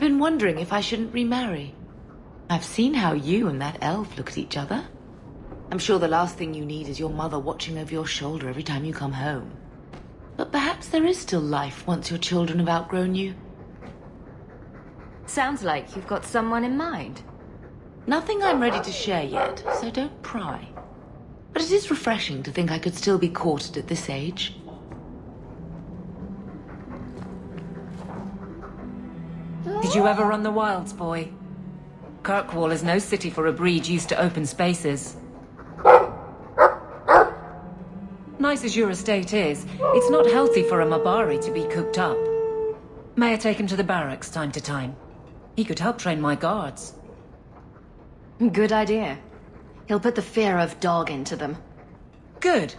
been wondering if I shouldn't remarry. I've seen how you and that elf look at each other. I'm sure the last thing you need is your mother watching over your shoulder every time you come home. But perhaps there is still life once your children have outgrown you. Sounds like you've got someone in mind. Nothing I'm ready to share yet, so don't pry. But it is refreshing to think I could still be courted at this age. Did you ever run the wilds, boy? Kirkwall is no city for a breed used to open spaces. Nice as your estate is, it's not healthy for a Mabari to be cooped up. May I take him to the barracks time to time? He could help train my guards. Good idea. He'll put the fear of dog into them. Good.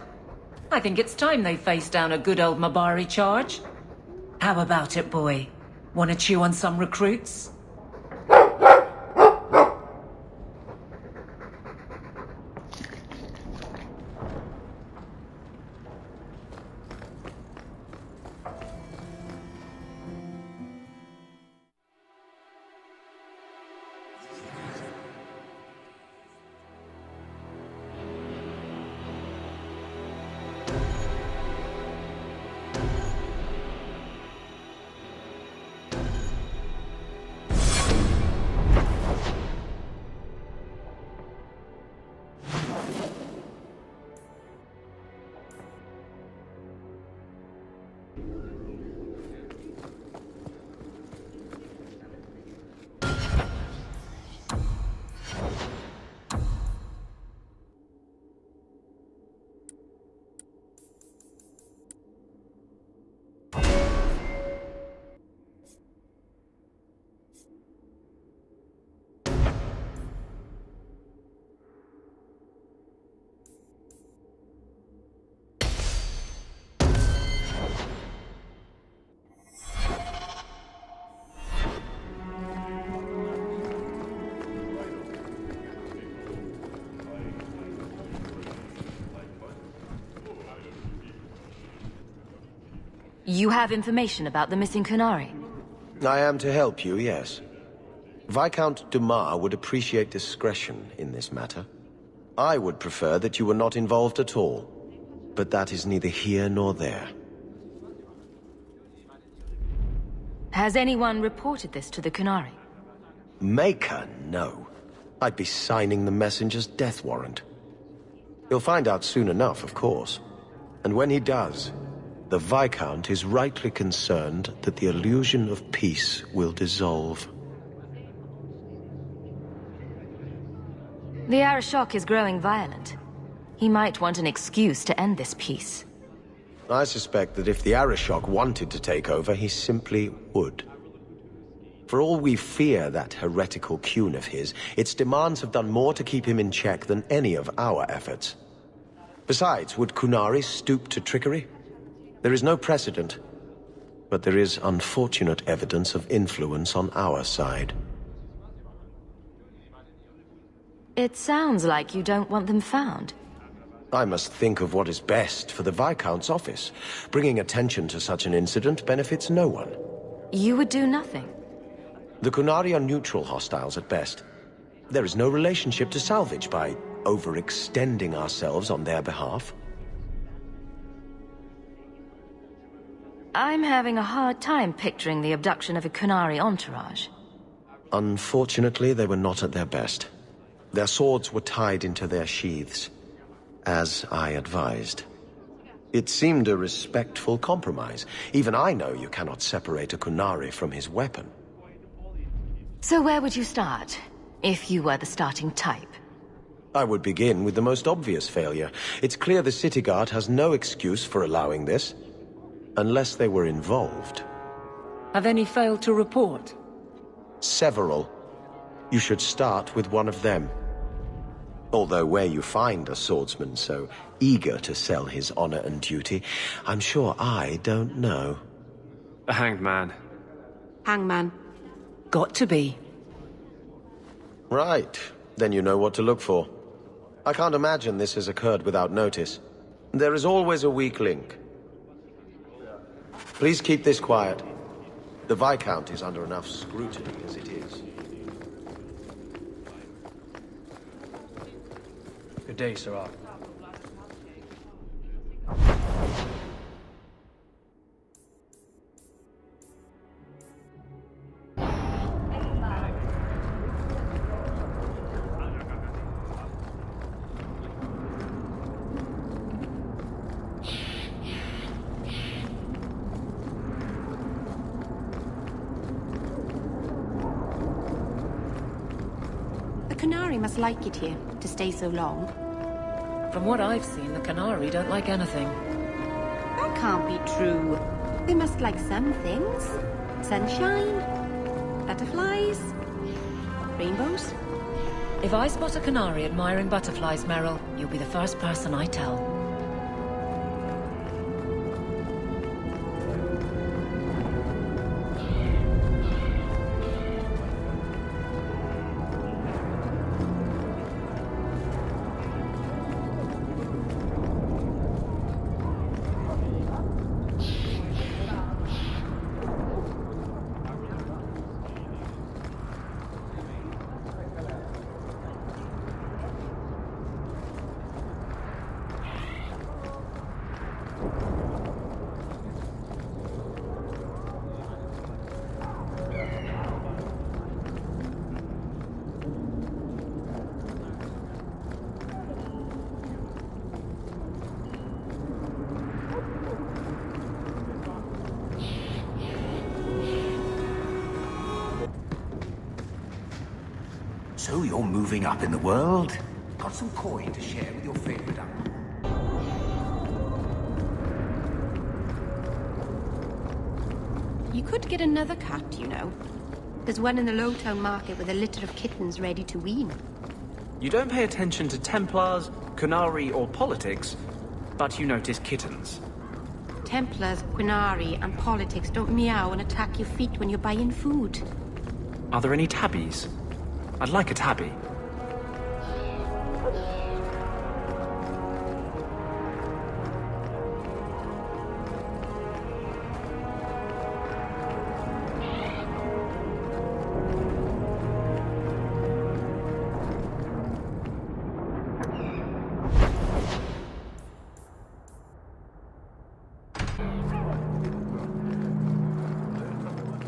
I think it's time they face down a good old Mabari charge. How about it, boy? Want to chew on some recruits? You have information about the missing Qunari? I am to help you, yes. Viscount Dumas would appreciate discretion in this matter. I would prefer that you were not involved at all, but that is neither here nor there. Has anyone reported this to the Qunari? Maker, no. I'd be signing the messenger's death warrant. He'll find out soon enough, of course. And when he does, the Viscount is rightly concerned that the illusion of peace will dissolve. The Arishok is growing violent. He might want an excuse to end this peace. I suspect that if the Arishok wanted to take over, he simply would. For all we fear that heretical Qun of his, its demands have done more to keep him in check than any of our efforts. Besides, would Qunari stoop to trickery? There is no precedent, but there is unfortunate evidence of influence on our side. It sounds like you don't want them found. I must think of what is best for the Viscount's office. Bringing attention to such an incident benefits no one. You would do nothing. The Qunari are neutral hostiles at best. There is no relationship to salvage by overextending ourselves on their behalf. I'm having a hard time picturing the abduction of a Qunari entourage. Unfortunately, they were not at their best. Their swords were tied into their sheaths, as I advised. It seemed a respectful compromise. Even I know you cannot separate a Qunari from his weapon. So where would you start, if you were the starting type? I would begin with the most obvious failure. It's clear the city guard has no excuse for allowing this. Unless they were involved. Have any failed to report? Several. You should start with one of them. Although where you find a swordsman so eager to sell his honor and duty, I'm sure I don't know. A hanged man. Hangman. Got to be. Right. Then you know what to look for. I can't imagine this has occurred without notice. There is always a weak link. Please keep this quiet. The Viscount is under enough scrutiny as it is. Good day, Sirrah. The Qunari must like it here, to stay so long. From what I've seen, the Qunari don't like anything. That can't be true. They must like some things. Sunshine, butterflies, rainbows. If I spot a Qunari admiring butterflies, Meryl, you'll be the first person I tell. So you're moving up in the world? Got some coin to share with your favorite uncle? You could get another cat, you know. There's one in the Lowtown market with a litter of kittens ready to wean. You don't pay attention to Templars, Qunari, or politics, but you notice kittens. Templars, Qunari, and politics don't meow and attack your feet when you're buying food. Are there any tabbies? I'd like a tabby.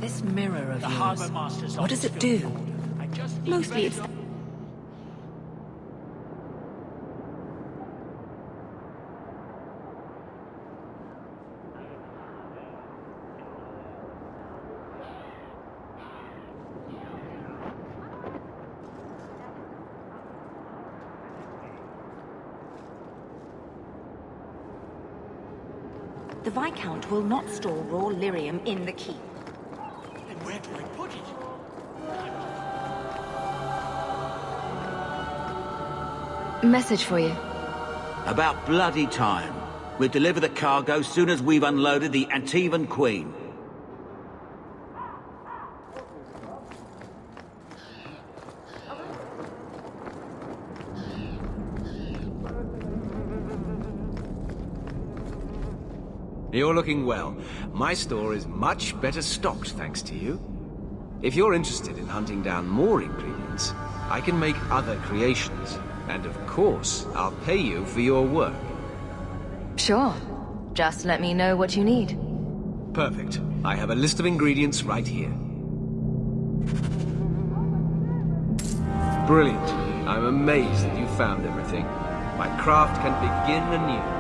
This mirror of The yours, Harbour Master's what does it do? Mostly it's... The Viscount will not store raw lyrium in the keep. Then where do I put it? Message for you. About bloody time. We'll deliver the cargo soon as we've unloaded the Antivan Queen. You're looking well. My store is much better stocked thanks to you. If you're interested in hunting down more ingredients, I can make other creations. And of course, I'll pay you for your work. Sure. Just let me know what you need. Perfect. I have a list of ingredients right here. Brilliant. I'm amazed that you found everything. My craft can begin anew.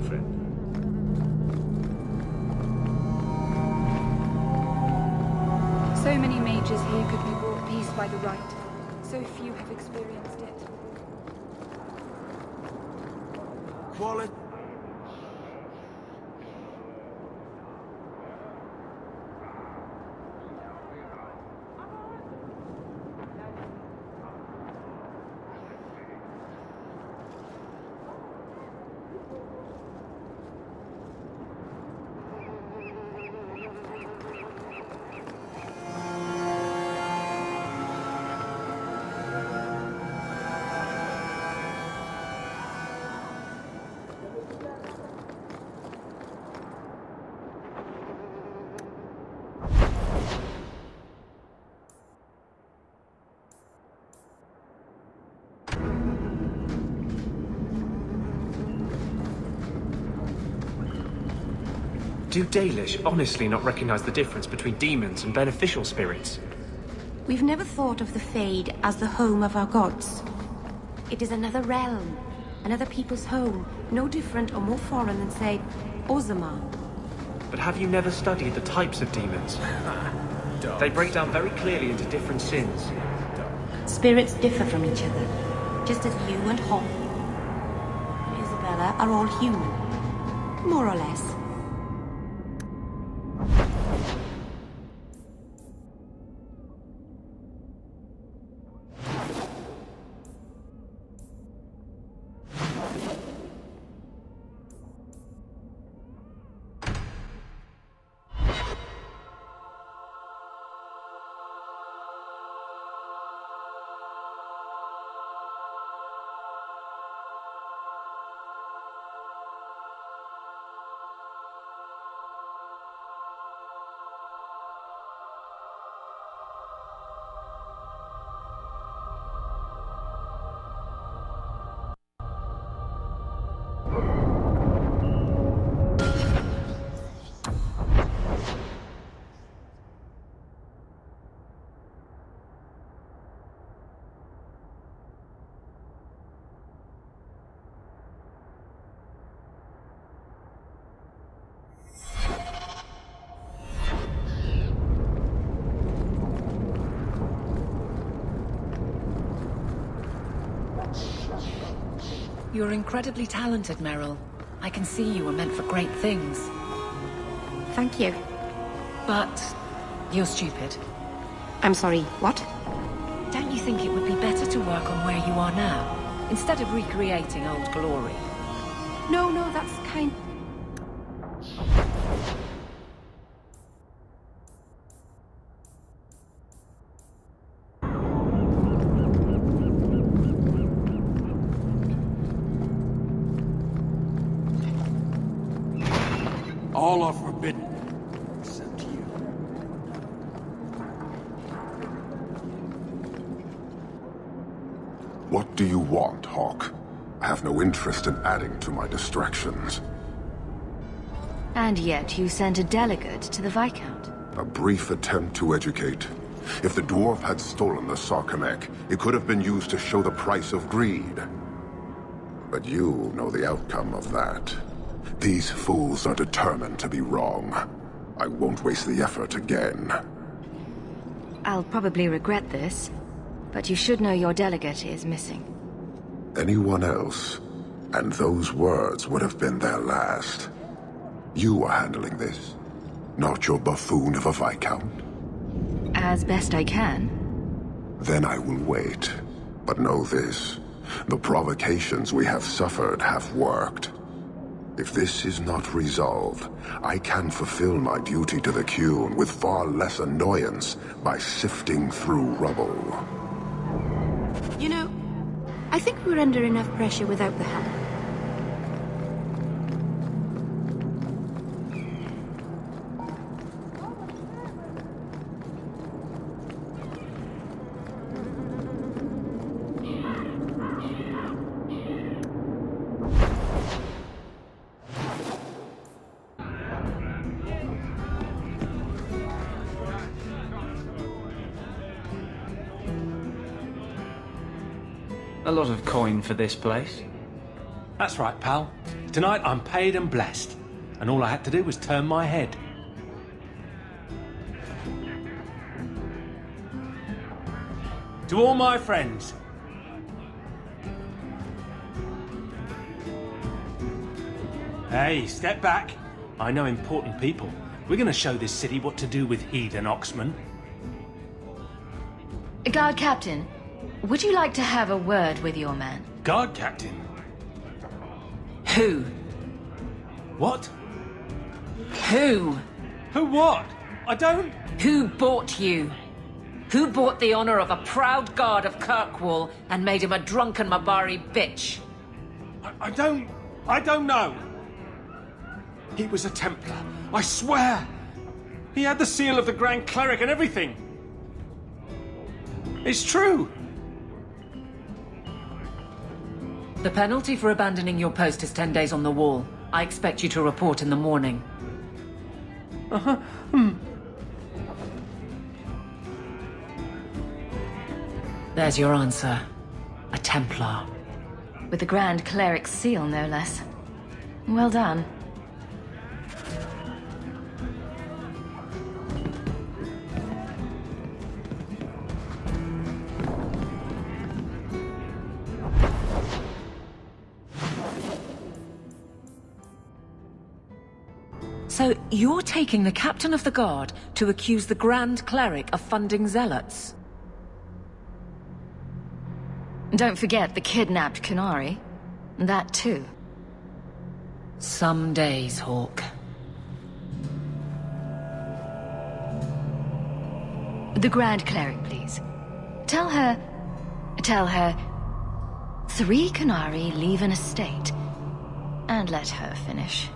friend. So many mages here could be brought peace by the rite. So few have experienced it. Quality. Do Dalish honestly not recognize the difference between demons and beneficial spirits? We've never thought of the Fade as the home of our gods. It is another realm, another people's home, no different or more foreign than, say, Ozamar. But have you never studied the types of demons? They break down very clearly into different sins. Spirits differ from each other, just as you and Hawke and Isabella are all human, more or less. You're incredibly talented, Meryl. I can see you were meant for great things. Thank you. But you're stupid. I'm sorry, what? Don't you think it would be better to work on where you are now, instead of recreating old glory? No, that's kind... All are forbidden, except you. What do you want, Hawke? I have no interest in adding to my distractions. And yet you sent a delegate to the Viscount. A brief attempt to educate. If the dwarf had stolen the Sarkamek, it could have been used to show the price of greed. But you know the outcome of that. These fools are determined to be wrong. I won't waste the effort again. I'll probably regret this, but you should know your delegate is missing. Anyone else, and those words would have been their last. You are handling this, not your buffoon of a Viscount. As best I can. Then I will wait. But know this, the provocations we have suffered have worked. If this is not resolved, I can fulfill my duty to the Qun with far less annoyance by sifting through rubble. You know, I think we're under enough pressure without the help. A lot of coin for this place. That's right, pal. Tonight I'm paid and blessed, and all I had to do was turn my head. To all my friends, hey, step back. I know important people. We're gonna show this city what to do with heathen oxmen. Guard Captain, would you like to have a word with your man? Guard Captain? Who? What? Who? Who what? I don't... Who bought you? Who bought the honor of a proud guard of Kirkwall and made him a drunken Mabari bitch? I don't know. He was a Templar, I swear. He had the seal of the Grand Cleric and everything. It's true. The penalty for abandoning your post is 10 days on the wall. I expect you to report in the morning. There's your answer. A Templar. With the Grand Cleric's seal, no less. Well done. So you're taking the Captain of the Guard to accuse the Grand Cleric of funding zealots? Don't forget the kidnapped Qunari. That too. Some days, Hawke. The Grand Cleric, please. Tell her... 3 Qunari leave an estate. And let her finish.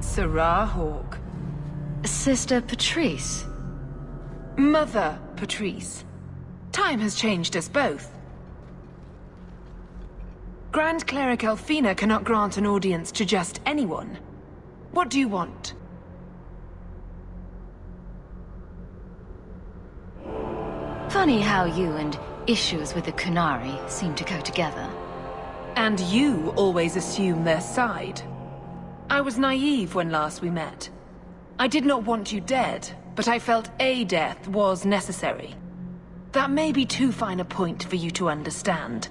Sarah Hawke. Sister Patrice. Mother Patrice. Time has changed us both. Grand Cleric Elfina cannot grant an audience to just anyone. What do you want? Funny how you and issues with the Qunari seem to go together. And you always assume their side. I was naive when last we met. I did not want you dead, but I felt a death was necessary. That may be too fine a point for you to understand,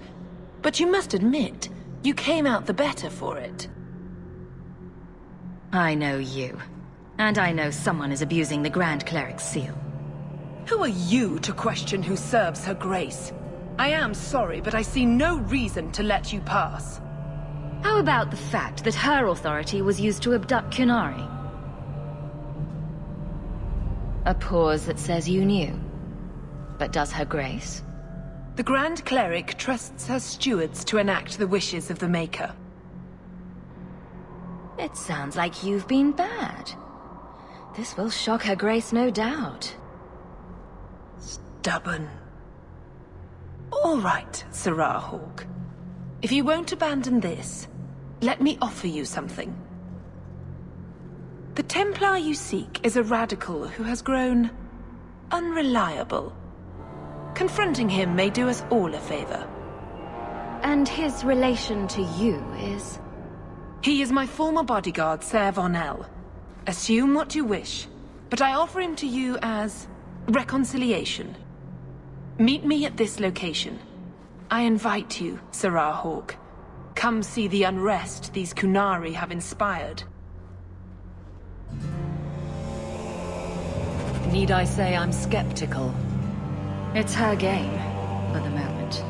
but you must admit, you came out the better for it. I know you. And I know someone is abusing the Grand Cleric's seal. Who are you to question who serves her grace? I am sorry, but I see no reason to let you pass. How about the fact that her authority was used to abduct Qunari? A pause that says you knew. But does her grace? The Grand Cleric trusts her stewards to enact the wishes of the Maker. It sounds like you've been bad. This will shock her grace, no doubt. Stubborn. All right, Sarah Hawke. If you won't abandon this, let me offer you something. The Templar you seek is a radical who has grown unreliable. Confronting him may do us all a favor. And his relation to you is? He is my former bodyguard, Ser Von El. Assume what you wish, but I offer him to you as reconciliation. Meet me at this location. I invite you, Sarah Hawke. Come see the unrest these Qunari have inspired. Need I say I'm skeptical? It's her game, for the moment.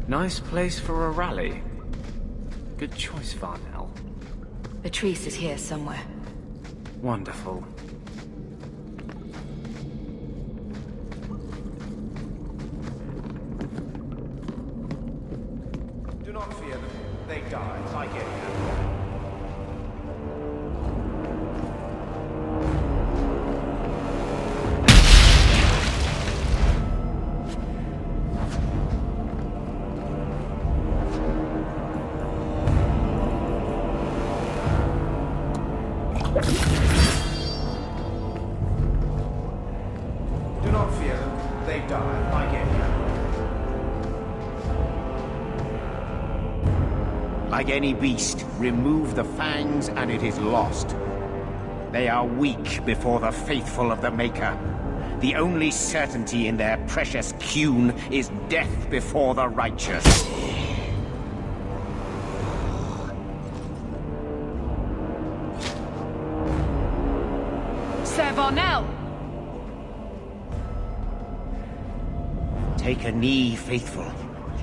Nice place for a rally. Good choice, Varnell. Patrice is here somewhere. Wonderful. Do not fear them. They die like anyone. Do not fear them. They die like anyone. Like any beast, remove the fangs and it is lost. They are weak before the faithful of the Maker. The only certainty in their precious Qun is death before the righteous. Sir Varnell! Take a knee, faithful.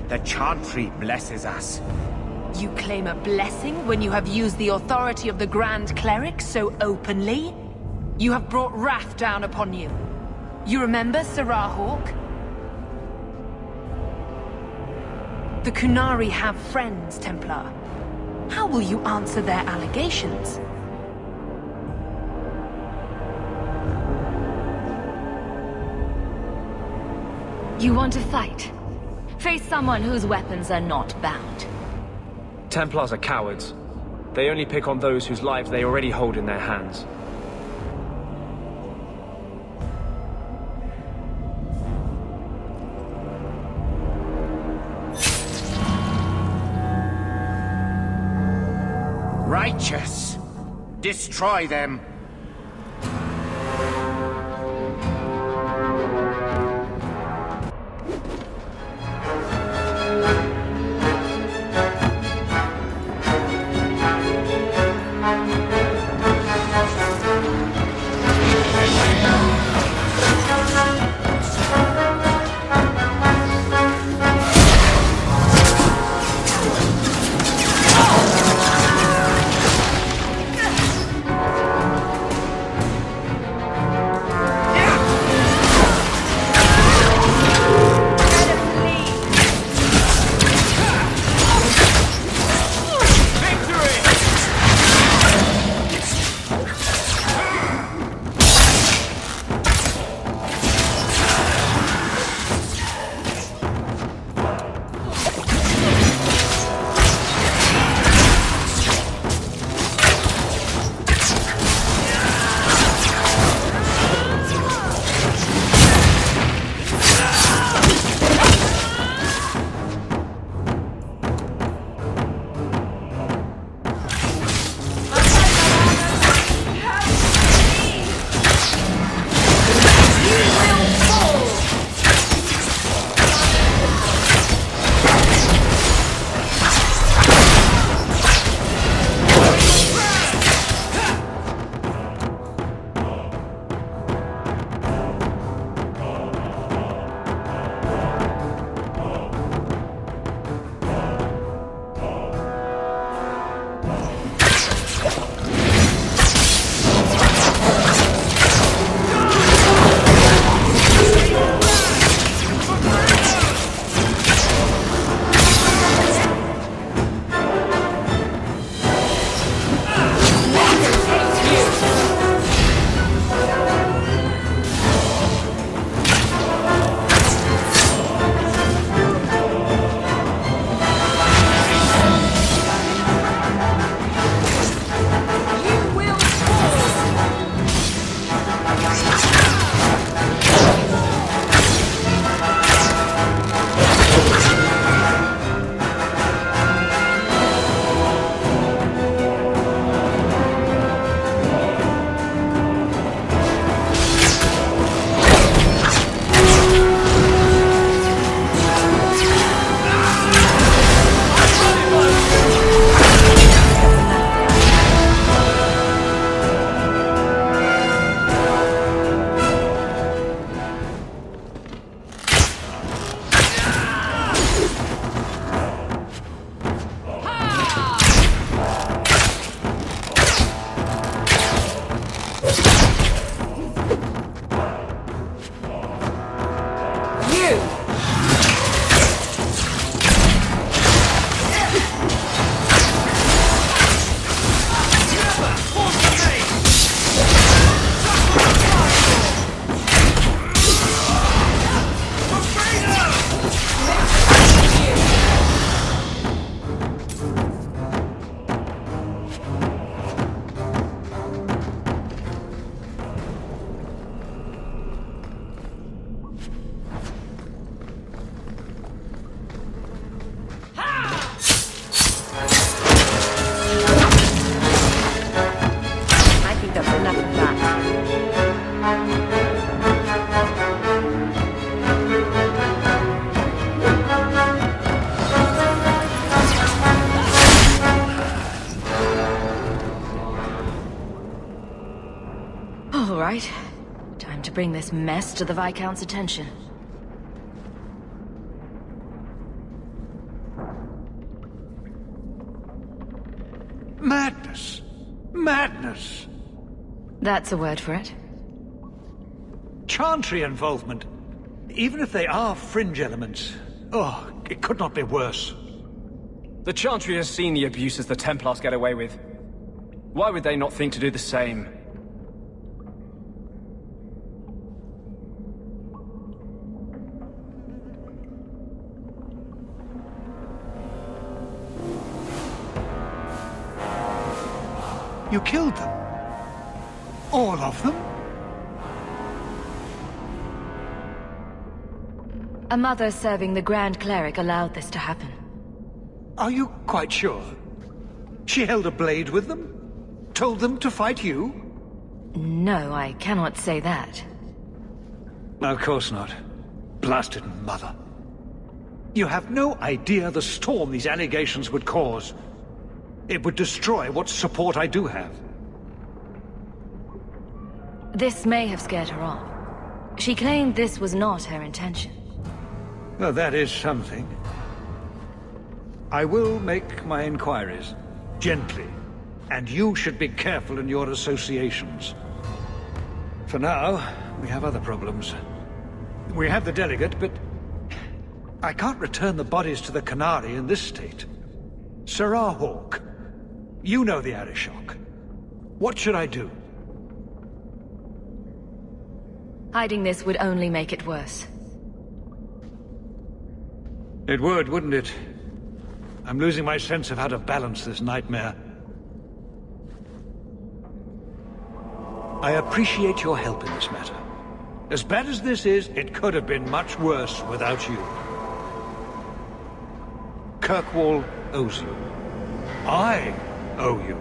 The Chantry blesses us. You claim a blessing when you have used the authority of the Grand Cleric so openly? You have brought wrath down upon you. You remember Sirrah Hawke? The Qunari have friends, Templar. How will you answer their allegations? You want to fight? Face someone whose weapons are not bound. Templars are cowards. They only pick on those whose lives they already hold in their hands. Righteous! Destroy them! to bring this mess to the Viscount's attention. Madness! Madness! That's a word for it. Chantry involvement. Even if they are fringe elements. Oh, it could not be worse. The Chantry has seen the abuses the Templars get away with. Why would they not think to do the same? You killed them? All of them? A mother serving the Grand Cleric allowed this to happen. Are you quite sure? She held a blade with them? Told them to fight you? No, I cannot say that. Of course not. Blasted mother. You have no idea the storm these allegations would cause. It would destroy what support I do have. This may have scared her off. She claimed this was not her intention. Well, that is something. I will make my inquiries. Gently. And you should be careful in your associations. For now, we have other problems. We have the delegate, but I can't return the bodies to the Qunari in this state. Sir Hawke, you know the Arishok. What should I do? Hiding this would only make it worse. It would, wouldn't it? I'm losing my sense of how to balance this nightmare. I appreciate your help in this matter. As bad as this is, it could have been much worse without you. Kirkwall owes you. I owe you.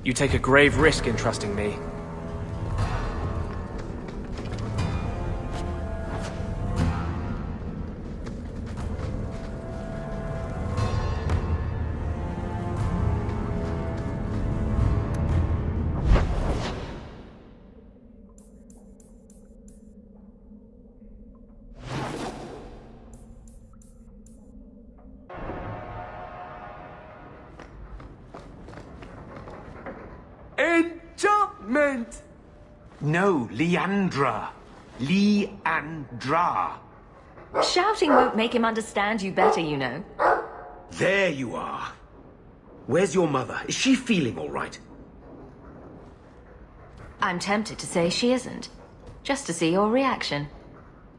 You take a grave risk in trusting me. Enchantment! No, Leandra. Leandra. Shouting won't make him understand you better, you know. There you are. Where's your mother? Is she feeling all right? I'm tempted to say she isn't. Just to see your reaction.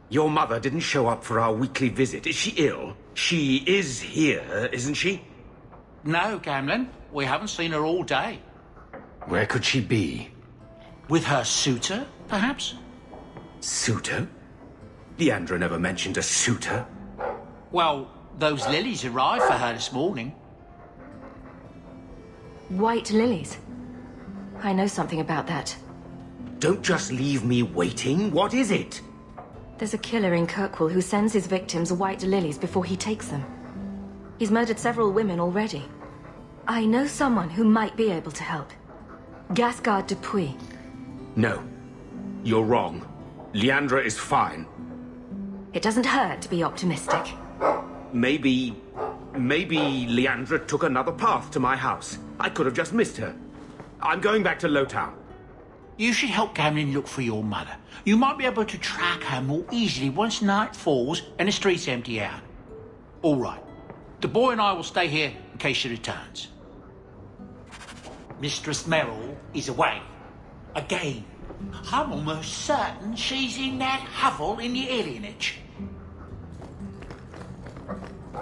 Your mother didn't show up for our weekly visit. Is she ill? She is here, isn't she? No, Gamlin. We haven't seen her all day. Where could she be? With her suitor, perhaps? Suitor? Leandra never mentioned a suitor. Well, those lilies arrived for her this morning. White lilies. I know something about that. Don't just leave me waiting. What is it? There's a killer in Kirkwall who sends his victims white lilies before he takes them. He's murdered several women already. I know someone who might be able to help. Gasgard Dupuis. No. You're wrong. Leandra is fine. It doesn't hurt to be optimistic. Maybe Leandra took another path to my house. I could have just missed her. I'm going back to Lowtown. You should help Gamlin look for your mother. You might be able to track her more easily once night falls and the streets empty out. All right. The boy and I will stay here in case she returns. Mistress Merrill is away. Again. I'm almost certain she's in that hovel in the alienage.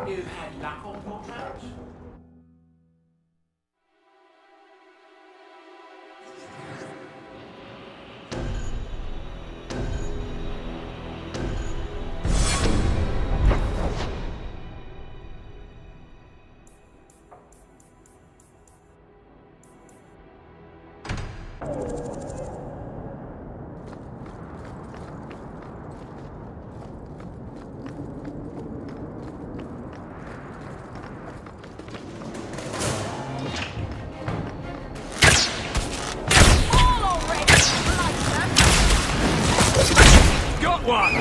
You've had luck on your travels? that one!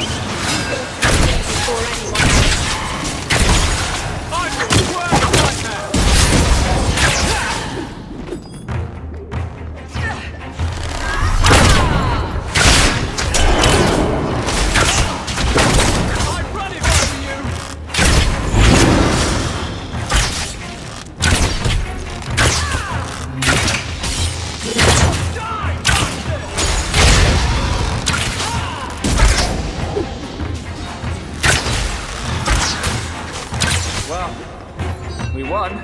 I'm your worst nightmare! I'm running over you! Well, we won.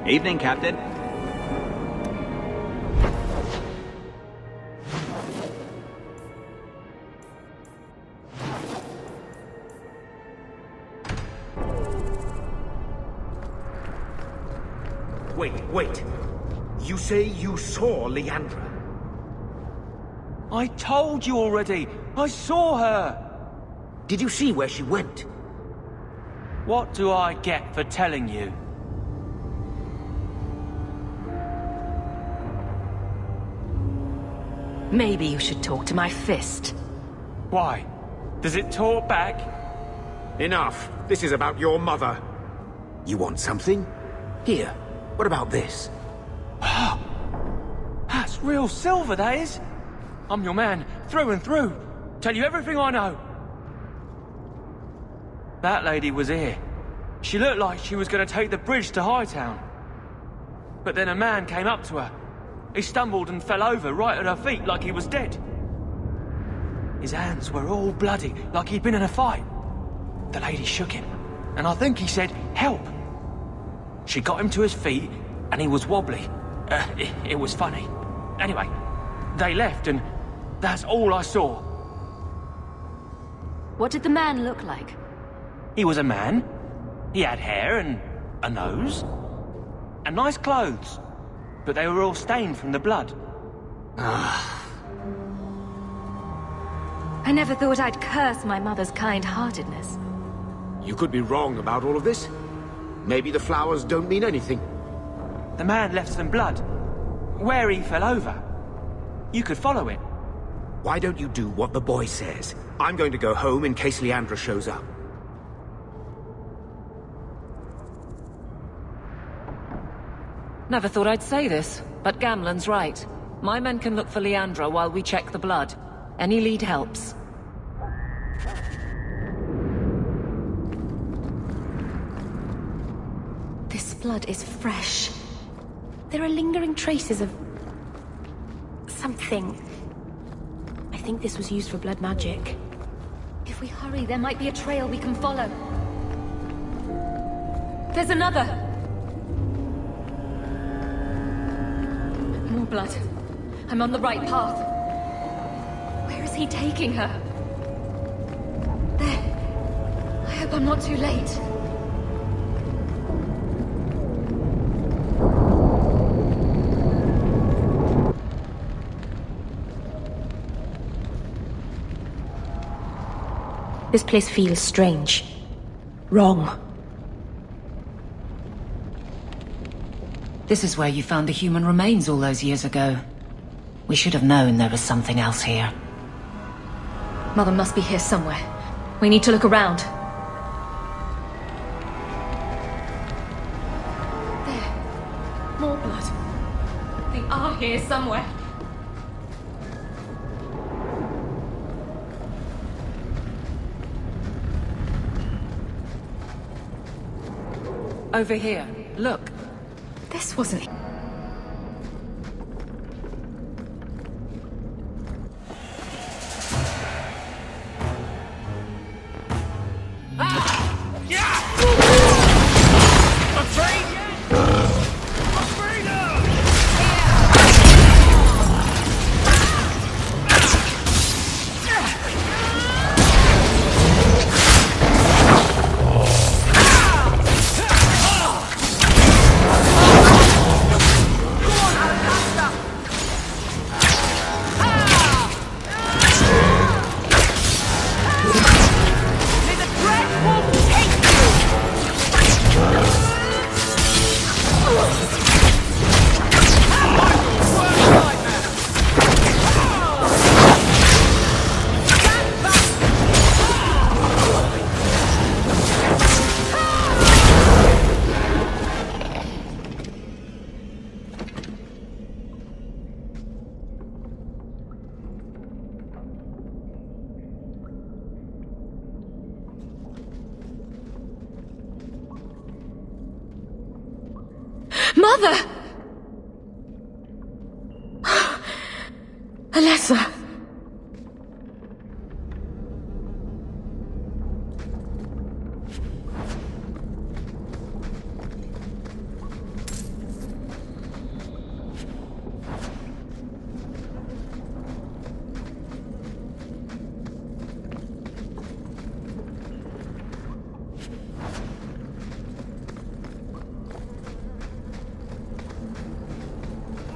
Evening, Captain. Wait. You say you saw Leandra? I told you already! I saw her! Did you see where she went? What do I get for telling you? Maybe you should talk to my fist. Why? Does it talk back? Enough. This is about your mother. You want something? Here. What about this? That's real silver, that is. I'm your man, through and through. Tell you everything I know. That lady was here. She looked like she was going to take the bridge to Hightown. But then a man came up to her. He stumbled and fell over right at her feet like he was dead. His hands were all bloody, like he'd been in a fight. The lady shook him, and I think he said, "Help!" She got him to his feet, and he was wobbly. It was funny. Anyway, they left, and that's all I saw. What did the man look like? He was a man. He had hair and a nose. And nice clothes. But they were all stained from the blood. I never thought I'd curse my mother's kind-heartedness. You could be wrong about all of this. Maybe the flowers don't mean anything. The man left some blood. Where he fell over. You could follow it. Why don't you do what the boy says? I'm going to go home in case Leandra shows up. Never thought I'd say this, but Gamlen's right. My men can look for Leandra while we check the blood. Any lead helps. This blood is fresh. There are lingering traces of... something. I think this was used for blood magic. If we hurry, there might be a trail we can follow. There's another! More blood. I'm on the right path. Where is he taking her? There. I hope I'm not too late. This place feels strange. Wrong. This is where you found the human remains all those years ago. We should have known there was something else here. Mother must be here somewhere. We need to look around. There. More blood. They are here somewhere. Over here. Look. This wasn't... Mother! Alessa!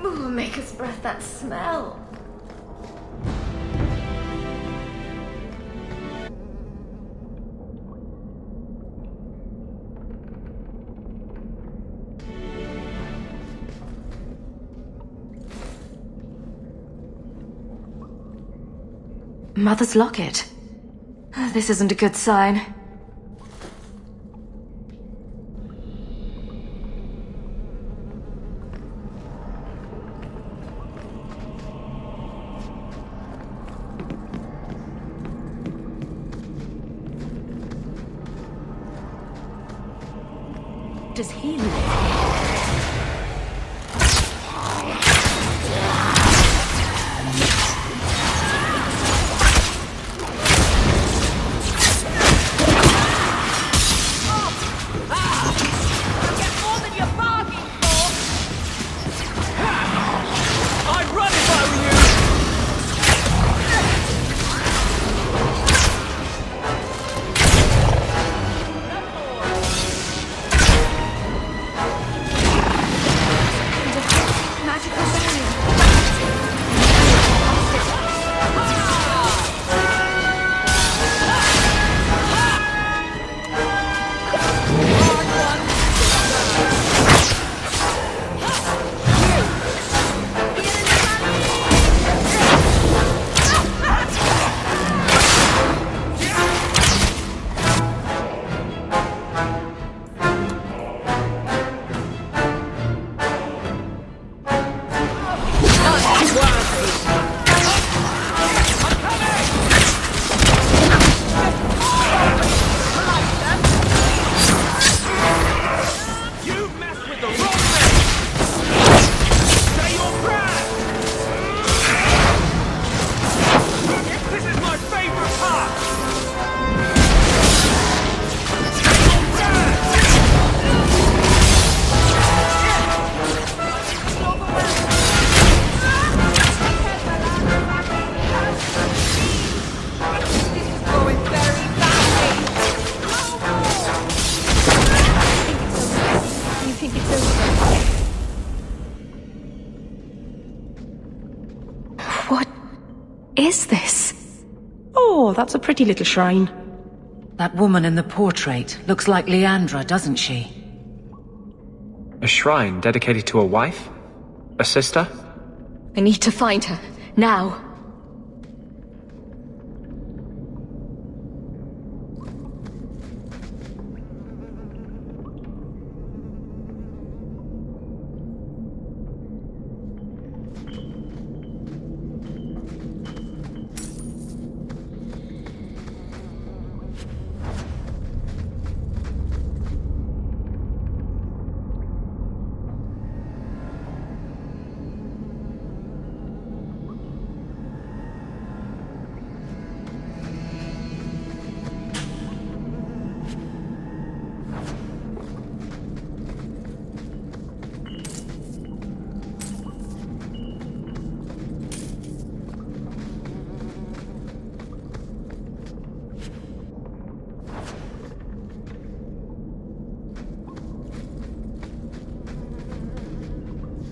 Ooh, make us breath that smell. Mother's locket. This isn't a good sign. Does he live here? is this? Oh, that's a pretty little shrine. That woman in the portrait looks like Leandra, doesn't she? A shrine dedicated to a wife? A sister? I need to find her. Now.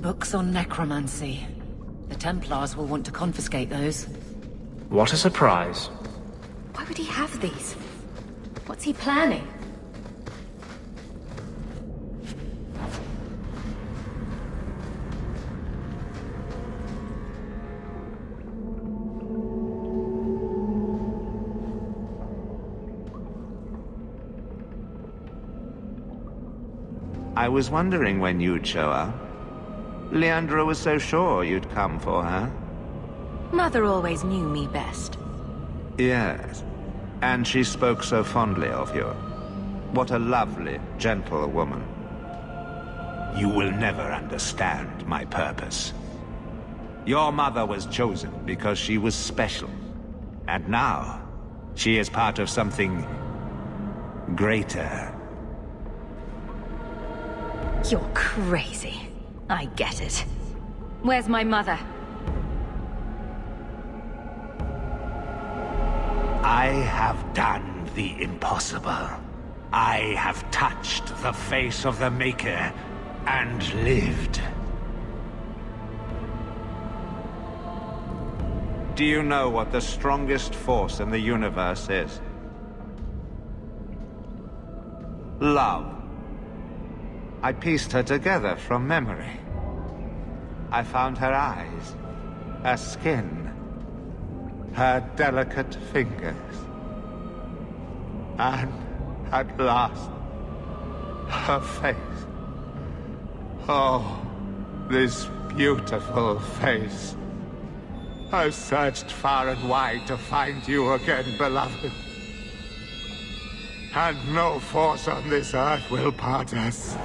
Books on necromancy. The Templars will want to confiscate those. What a surprise. Why would he have these? What's he planning? I was wondering when you'd show up. Leandra was so sure you'd come for her. Mother always knew me best. Yes, and she spoke so fondly of you. What a lovely, gentle woman. You will never understand my purpose. Your mother was chosen because she was special. And now, she is part of something greater. You're crazy. I get it. Where's my mother? I have done the impossible. I have touched the face of the Maker and lived. Do you know what the strongest force in the universe is? Love. I pieced her together from memory. I found her eyes, her skin, her delicate fingers. And at last, her face. Oh, this beautiful face. I've searched far and wide to find you again, beloved. And no force on this earth will part us.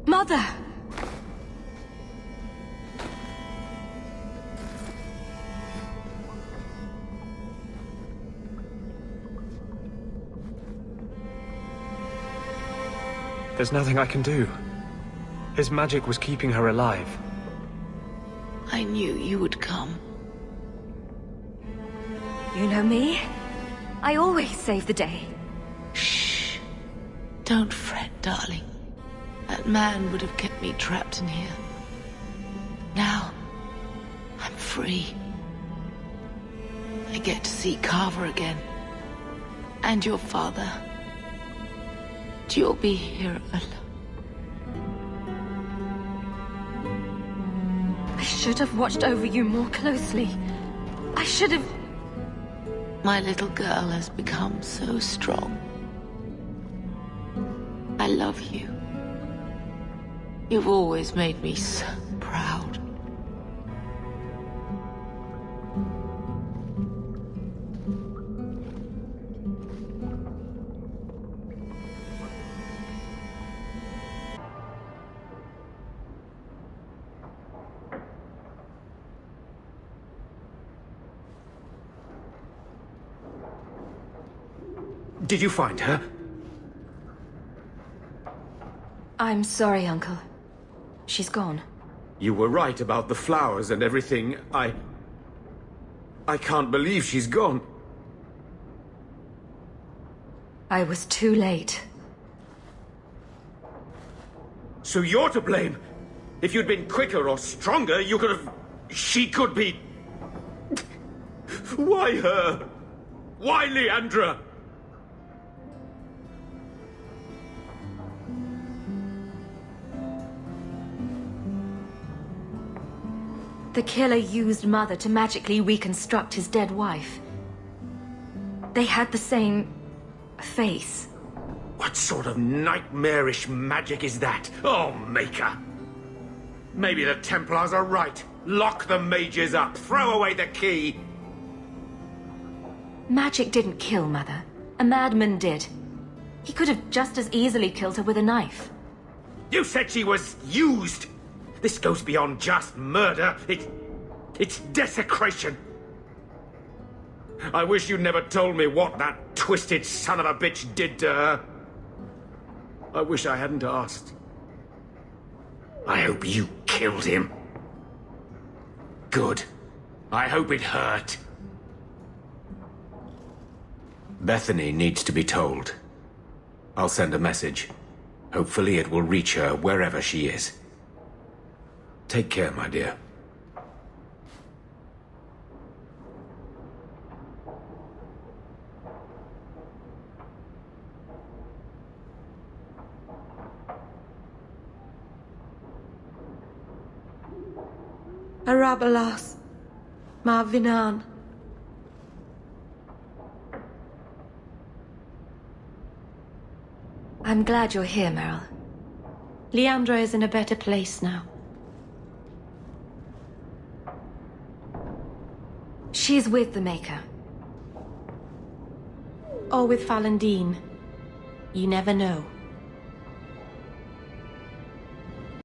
Mother! There's nothing I can do. His magic was keeping her alive. I knew you would come. You know me? I always save the day. Shh. Don't fret, darling. That man would have kept me trapped in here. Now, I'm free. I get to see Carver again. And your father. You'll be here alone. I should have watched over you more closely. I should have... My little girl has become so strong. I love you. You've always made me so proud. Did you find her? I'm sorry, Uncle. She's gone. You were right about the flowers and everything. I can't believe she's gone. I was too late. So you're to blame. If you'd been quicker or stronger, you could have... She could be... Why her? Why Leandra? The killer used Mother to magically reconstruct his dead wife. They had the same... face. What sort of nightmarish magic is that? Oh, Maker! Maybe the Templars are right. Lock the mages up. Throw away the key. Magic didn't kill Mother. A madman did. He could have just as easily killed her with a knife. You said she was used! This goes beyond just murder. It's desecration. I wish you'd never told me what that twisted son of a bitch did to her. I wish I hadn't asked. I hope you killed him. Good. I hope it hurt. Bethany needs to be told. I'll send a message. Hopefully it will reach her wherever she is. Take care, my dear. Arabalas. Marvinan. I'm glad you're here, Meryl. Leandra is in a better place now. She's with the Maker. Or with Falendine. You never know.